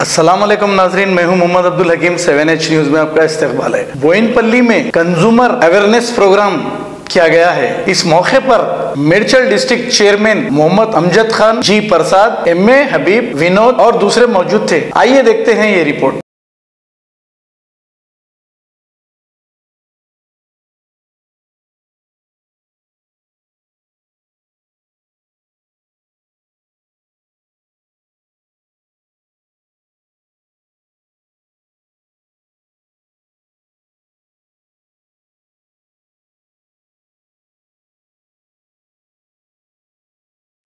अस्सलाम वालेकुम नाजरीन, मैं हूं मोहम्मद अब्दुल हकीम। 7H न्यूज में आपका इस्तकबाल है। बोयनपल्ली में कंज्यूमर अवेयरनेस प्रोग्राम किया गया है। इस मौके पर मेडचल डिस्ट्रिक्ट चेयरमैन मोहम्मद अमजद खान, जी प्रसाद, MA हबीब, विनोद और दूसरे मौजूद थे। आइए देखते हैं ये रिपोर्ट।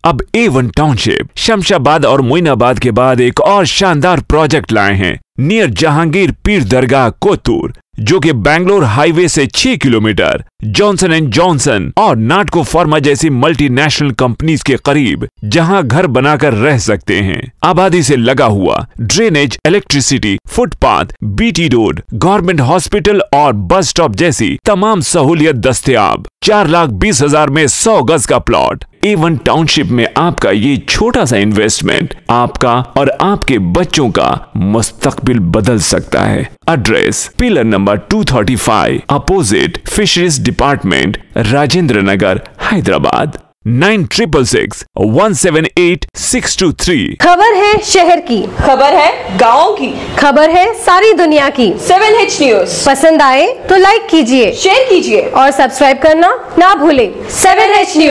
अब A1 टाउनशिप शमशाबाद और मोइनाबाद के बाद एक और शानदार प्रोजेक्ट लाए हैं नियर जहांगीर पीर दरगाह कोतूर, जो कि बैंगलोर हाईवे से 6 किलोमीटर जॉनसन एंड जॉनसन और नाटको फार्मा जैसी मल्टीनेशनल कंपनीज के करीब, जहां घर बनाकर रह सकते हैं। आबादी से लगा हुआ, drainage, electricity, footpath, BT road, government hospital और बस स्टॉप जैसी तमाम सहूलियत दस्तयाब। 4,20,000 में 100 गज का प्लॉट। A1 टाउनशिप में आपका ये छोटा सा इन्वेस्टमेंट आपका और आपके बच्चों का मुस्तकबिल बदल सकता है। Address pillar number 235 opposite fisheries department, Rajendra Nagar, Hyderabad. 9666178623। खबर है शहर की, खबर है गाँव की, खबर है सारी दुनिया की। 7H न्यूज पसंद आए तो लाइक कीजिए, शेयर कीजिए और सब्सक्राइब करना ना भूलें। 7H news.